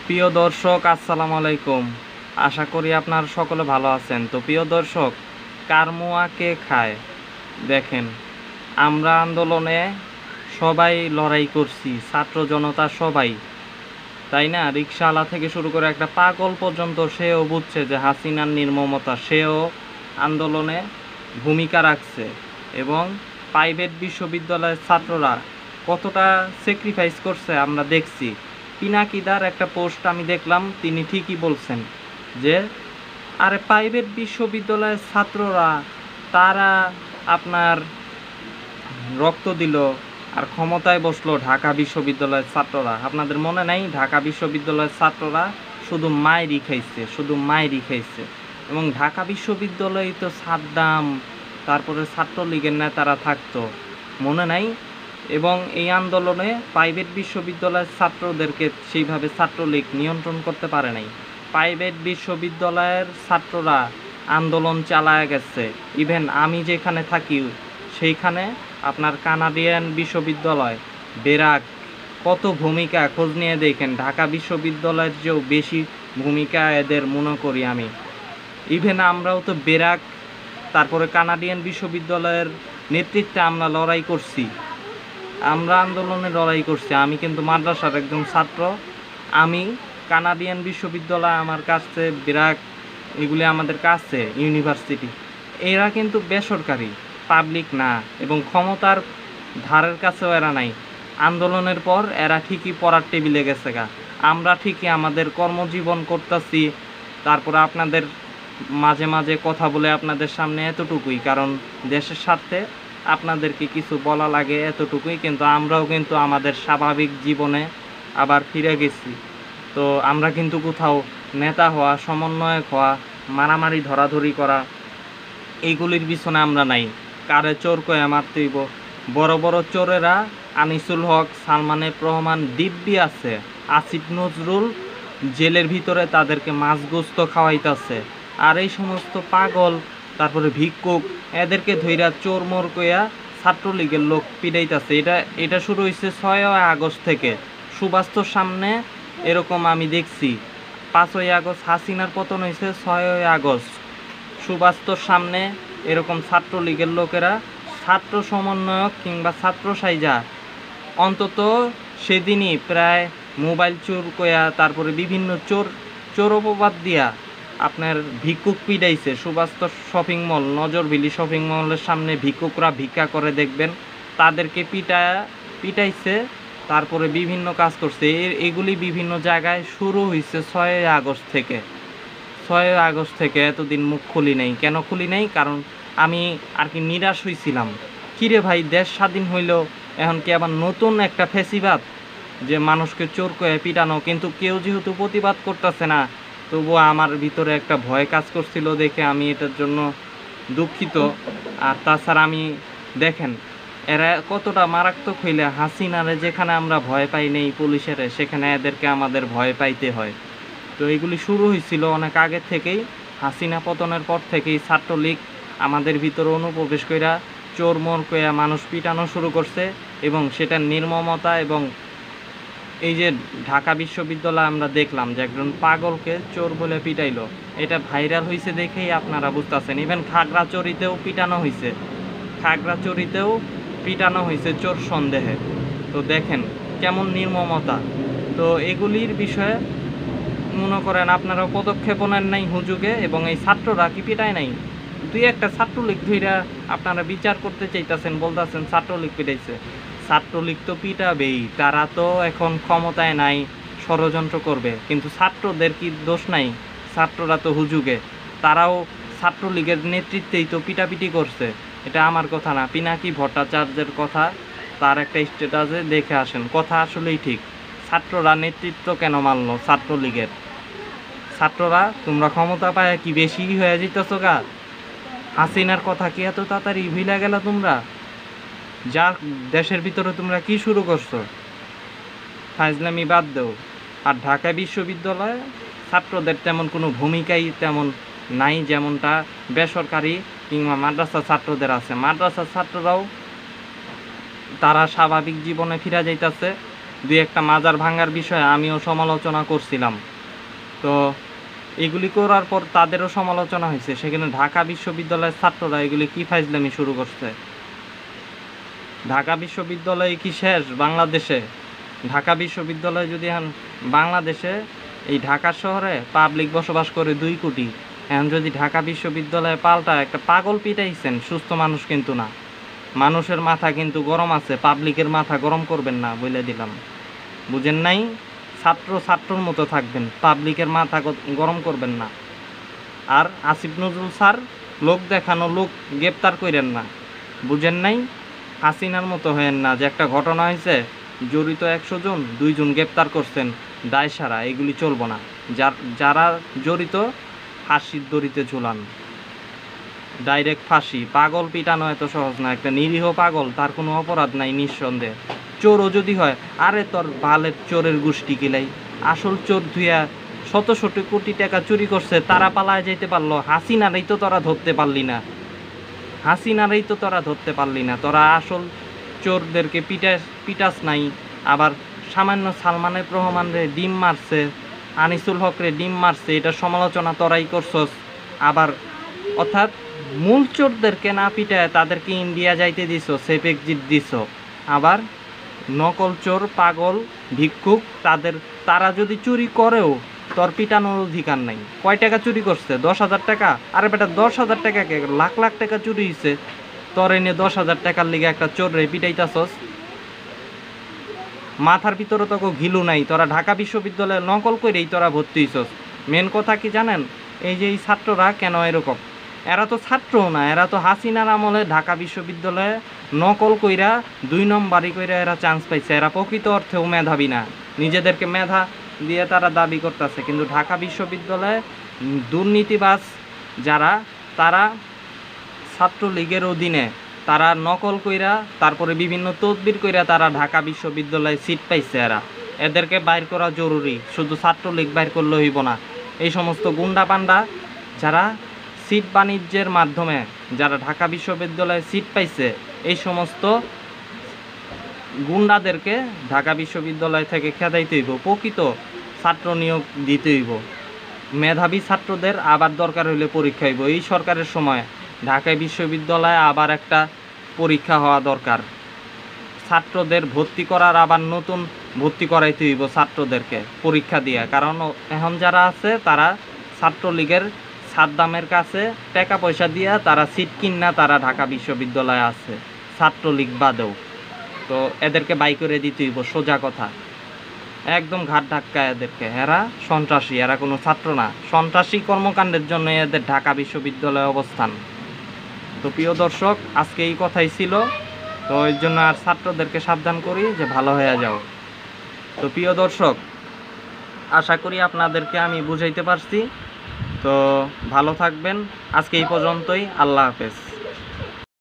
প্রিয় দর্শক, আসসালামু আলাইকুম। আশা করি আপনারা সকলে ভালো আছেন। তো প্রিয় দর্শক, কার মুয়া কে খায়? দেখেন, আমরা আন্দোলনে সবাই লড়াই করছি, ছাত্র জনতা সবাই, তাই না? রিকশাওয়ালা থেকে শুরু করে একটা পাগল পর্যন্ত সেও বুঝছে যে হাসিনার নির্মমতা, সেও আন্দোলনে ভূমিকা রাখছে। এবং প্রাইভেট বিশ্ববিদ্যালয়ের ছাত্ররা কতটা স্যাক্রিফাইস করছে আমরা দেখছি। পিনাকিদার একটা পোস্ট আমি দেখলাম, তিনি ঠিকই বলছেন যে আরে প্রাইভেট বিশ্ববিদ্যালয়ের ছাত্ররা, তারা আপনার রক্ত দিল আর ক্ষমতায় বসলো ঢাকা বিশ্ববিদ্যালয়ের ছাত্ররা। আপনাদের মনে নাই ঢাকা বিশ্ববিদ্যালয়ের ছাত্ররা শুধু মাইরই খাইছে, শুধু মাইরই খাইছে। এবং ঢাকা বিশ্ববিদ্যালয়ে তো সাদ্দাম, তারপরে ছাত্রলীগের নেতারা থাকতো, মনে নাই? এবং এই আন্দোলনে প্রাইভেট বিশ্ববিদ্যালয়ের ছাত্রদেরকে সেইভাবে ছাত্রলীগ নিয়ন্ত্রণ করতে পারে নাই। প্রাইভেট বিশ্ববিদ্যালয়ের ছাত্ররা আন্দোলন চালায় গেছে। ইভেন আমি যেখানে থাকি সেইখানে আপনার কানাডিয়ান বিশ্ববিদ্যালয়, বেরাক, কত ভূমিকা, খোঁজ নিয়ে দেখেন। ঢাকা বিশ্ববিদ্যালয়ের চেয়েও বেশি ভূমিকা এদের মনে করি আমি। ইভেন আমরাও তো বেরাক, তারপরে কানাডিয়ান বিশ্ববিদ্যালয়ের নেতৃত্বে আমরা লড়াই করছি, আমরা আন্দোলনে লড়াই করছি। আমি কিন্তু মাদ্রাসার একজন ছাত্র। আমি কানাডিয়ান বিশ্ববিদ্যালয় আমার কাছে, ব্র্যাক, এগুলি আমাদের কাছে ইউনিভার্সিটি, এরা কিন্তু বেসরকারি, পাবলিক না, এবং ক্ষমতার ধারের কাছেও এরা নাই। আন্দোলনের পর এরা ঠিকই পড়ার টেবিলে গেছে গা, আমরা ঠিকই আমাদের কর্মজীবন করতেছি। তারপরে আপনাদের মাঝে মাঝে কথা বলে আপনাদের সামনে এতটুকুই, কারণ দেশের স্বার্থে আপনাদেরকে কিছু বলা লাগে, এতটুকুই। কিন্তু আমরাও কিন্তু আমাদের স্বাভাবিক জীবনে আবার ফিরে গেছি। তো আমরা কিন্তু কোথাও নেতা হওয়া, সমন্বয়ক হওয়া, মারামারি ধরাধরি করা, এইগুলির পিছনে আমরা নাই। কারে চোর কয়ে মারতেইব, বড় বড় চোরেরা আনিসুল হক, সালমান এফ রহমান দিব্যি আছে, আসিফ নজরুল জেলের ভিতরে তাদেরকে মাছ গোস্ত খাওয়াইতেছে। আর এই সমস্ত পাগল, তারপরে ভিক্ষুক, এদেরকে ধইরা চোর মোর কইয়া ছাত্রলীগের লোক পিড়াইতেছে। এটা শুরু হয়েছে 6ই আগস্ট থেকে। সুবাস্তর সামনে এরকম আমি দেখছি। 5ই আগস্ট হাসিনার পতন হয়েছে, 6ই আগস্ট সুবাস্তর সামনে এরকম ছাত্রলীগের লোকেরা ছাত্র সমন্বয়ক কিংবা ছাত্র সাইজা অন্তত সেদিনই প্রায় মোবাইল চোর কয়া, তারপরে বিভিন্ন চোর অপবাদ দিয়া আপনার ভিক্ষুক পিডাইছে। সুবাস্তর শপিং মল, নজরভিলি শপিং মলের সামনে ভিক্ষুকরা ভিক্ষা করে, দেখবেন তাদেরকে পিটাইছে। তারপরে বিভিন্ন কাজ করছে। এগুলি বিভিন্ন জায়গায় শুরু হয়েছে 6ই আগস্ট থেকে। 6ই আগস্ট থেকে এতদিন মুখ খুলি নাই। কেন খুলি নাই? কারণ আমি আর কি নিরাশ হয়েছিলাম। কিরে ভাই, দেশ স্বাধীন হইল, এখন কি আবার নতুন একটা ফেসিবাদ, যে মানুষকে চোর করে পিটানো? কিন্তু কেউ যেহেতু প্রতিবাদ করতেছে না, তবুও আমার ভিতরে একটা ভয় কাজ করছিল, দেখে আমি এটার জন্য দুঃখিত। আর তাছাড়া আমি দেখেন এরা কতটা মারাত্মক হইলে, হাসিনারে যেখানে আমরা ভয় পাই নেই পুলিশের, সেখানে এদেরকে আমাদের ভয় পাইতে হয়। তো এগুলি শুরু হয়েছিল অনেক আগে থেকেই। হাসিনা পতনের পর থেকেই ছাত্রলীগ আমাদের ভিতরে অনুপ্রবেশ কইরা চোর মোর কইয়া মানুষ পিটানো শুরু করছে। এবং সেটার নির্মমতা, এবং এই যে ঢাকা বিশ্ববিদ্যালয়ে আমরা দেখলাম যে একজন পাগলকে চোর বলে পিটাইলো, এটা ভাইরাল হয়েছে দেখেই আপনারা বুঝতেছেন। ইভেন খাগড়াছড়িতেও পিটানো হয়েছে, খাগড়াছড়িতেও পিটানো হয়েছে চোর সন্দেহে। তো দেখেন কেমন নির্মমতা। তো এগুলির বিষয়ে মনে করেন আপনারা পদক্ষেপ নেন নাই হুজুগে, এবং এই ছাত্ররা কি পিটায় নাই? দুই একটা ছাত্রলীগ ধইরা আপনারা বিচার করতে চাইতেছেন, বলতেছেন ছাত্রলীগ পিটাইছে। ছাত্রলীগ তো পিটাবেই, তারা তো এখন ক্ষমতায় নাই, ষড়যন্ত্র করবে। কিন্তু ছাত্রদের কি দোষ নাই? ছাত্ররা তো হুজুগে, তারাও ছাত্রলীগের নেতৃত্বেই তো পিটাপিটি করছে। এটা আমার কথা না, পিনাকি ভট্টাচার্যের কথা। তার একটা স্ট্যাটাসে দেখে আসেন, কথা আসলেই ঠিক। ছাত্ররা নেতৃত্ব কেন মানল ছাত্রলীগের? ছাত্ররা তোমরা ক্ষমতা পায় কি বেশি হয়ে যেতেছ গা? হাসিনার কথা কি এত তাড়াতাড়ি ভুলে গেল তোমরা? যার দেশের ভিতরে তোমরা কি শুরু করছো? ফাজলামি বাদ দেও। আর ঢাকা বিশ্ববিদ্যালয়ে ছাত্রদের তেমন কোনো ভূমিকাই তেমন নাই, যেমনটা বেসরকারি কিংবা মাদ্রাসা ছাত্রদের আছে। মাদ্রাসার ছাত্ররাও তারা স্বাভাবিক জীবনে ফিরে যাইতেছে। দুই একটা মাজার ভাঙার বিষয়ে আমিও সমালোচনা করছিলাম। তো এগুলি করার পর তাদেরও সমালোচনা হয়েছে। সেখানে ঢাকা বিশ্ববিদ্যালয়ের ছাত্ররা এগুলি কি ফাইজলামি শুরু করছে। ঢাকা বিশ্ববিদ্যালয় কি শেষ বাংলাদেশে? ঢাকা বিশ্ববিদ্যালয় যদি বাংলাদেশে এই ঢাকা শহরে পাবলিক বসবাস করে 2 কোটি, এখন যদি ঢাকা বিশ্ববিদ্যালয়ে পাল্টা একটা পাগল পিটাইছেন, সুস্থ মানুষ কিন্তু না। মানুষের মাথা কিন্তু গরম আছে, পাবলিকের মাথা গরম করবেন না বলে দিলাম, বুঝেন নাই? ছাত্রর মতো থাকবেন, পাবলিকের মাথা গরম করবেন না। আর আসিফ নজরুল স্যার লোক দেখানো, লোক গ্রেপ্তার করেন না, বুঝেন নাই? হাসিনার মতো হয়েন না যে একটা ঘটনা হয়েছে, জড়িত 100 জন, 2 জন গ্রেপ্তার করছেন, দায় সারা, এগুলি চলবো না। যারা জড়িত ফাঁসির দড়িতে ঝুলান, ডাইরেক্ট ফাঁসি। পাগল পিটানো এত সহজ না। একটা নিরীহ পাগল, তার কোনো অপরাধ নাই নিঃসন্দেহে। চোরও যদি হয়, আরে তোর বালের চোরের গোষ্ঠী কিলাই, আসল চোর ধুইয়া শত শত কোটি টাকা চুরি করছে, তারা পালায় যাইতে পারলো, হাসিনারই তো তোরা ধরতে পারলি না। হাসিনারই তো তোরা ধরতে পারলি না। তোরা আসল চোরদেরকে পিটাস নাই। আবার সামান্য সালমানের রহমান রে ডিম মারছে, আনিসুল হক রে ডিম মারছে, এটা সমালোচনা তোরাই করছস। আবার অর্থাৎ মূল চোরদেরকে না পিটায় তাদেরকে ইন্ডিয়া যাইতে দিছ, সেফ এক্সিট দিছ। আবার নকল চোর, পাগল, ভিক্ষুক, তারা যদি চুরি করেও তোর পিটানোর অধিকার নাই। কয় টাকা চুরি করছে? 10,000 টাকা। আরে বেটা, 10,000 টাকাকে লাখ লাখ টাকা চুরি হয়েছে, তোর এনে 10,000 টাকার লিগে একটা চোর রে পিটাইতাছস? মাথার ভিতরে তো ঘিলু নাই। তোরা ঢাকা বিশ্ববিদ্যালয়ে নকল করেই তোরা ভর্তি হইছস। মেন কথা কি জানেন? এই যে এই ছাত্ররা কেন এরকম, এরা তো ছাত্রও না, এরা তো হাসিনার আমলে ঢাকা বিশ্ববিদ্যালয়ে নকল কইরা 2 নম্বরই কইরা এরা চান্স পাইছে। এরা প্রকৃত অর্থেও মেধাবী না, নিজেদেরকে মেধা দিয়ে তারা দাবি করতেছে। কিন্তু ঢাকা বিশ্ববিদ্যালয়ে দুর্নীতিবাজ যারা, তারা ছাত্রলীগের অধীনে তারা নকল কইরা, তারপরে বিভিন্ন তদবির কইরা তারা ঢাকা বিশ্ববিদ্যালয়ে সিট পাইছে। এদেরকে বাইর করা জরুরি, শুধু ছাত্রলীগ বাইর করলে হইব না। এই সমস্ত গুন্ডা পান্ডা যারা সিট বাণিজ্যের মাধ্যমে যারা ঢাকা বিশ্ববিদ্যালয়ে সিট পাইছে, এই সমস্ত গুন্ডাদেরকে ঢাকা বিশ্ববিদ্যালয় থেকে খেদাইতে হইব, প্রকৃত ছাত্র নিয়োগ দিতে হইব। মেধাবী ছাত্রদের আবার দরকার হইলে পরীক্ষা হইব। এই সরকারের সময় ঢাকা বিশ্ববিদ্যালয়ে আবার একটা পরীক্ষা হওয়া দরকার। ছাত্রদের ভর্তি করার আবার নতুন ভর্তি করাইতে হইব ছাত্রদেরকে পরীক্ষা দিয়ে। কারণ এখন যারা আছে তারা ছাত্রলীগের সাদ্দামের কাছে টাকা পয়সা দিয়া তারা সিট কিনা তারা ঢাকা বিশ্ববিদ্যালয়ে আছে, ছাত্রলীগ বাদেও। তো এদেরকে বাই করে দিতে হইব, সোজা কথা, একদম ঘাট ধাক্কা এদেরকে। এরা সন্ত্রাসী, এরা কোনো ছাত্র না। সন্ত্রাসী কর্মকাণ্ডের জন্য এদের ঢাকা বিশ্ববিদ্যালয়ে অবস্থান। তো প্রিয় দর্শক, আজকে এই কথাই ছিল। তো এর জন্য আর ছাত্রদেরকে সাবধান করি যে ভালো হয়ে যাও। তো প্রিয় দর্শক, আশা করি আপনাদেরকে আমি বুঝাইতে পারছি। তো ভালো থাকবেন। আজকে এই পর্যন্তই। আল্লাহ হাফেজ।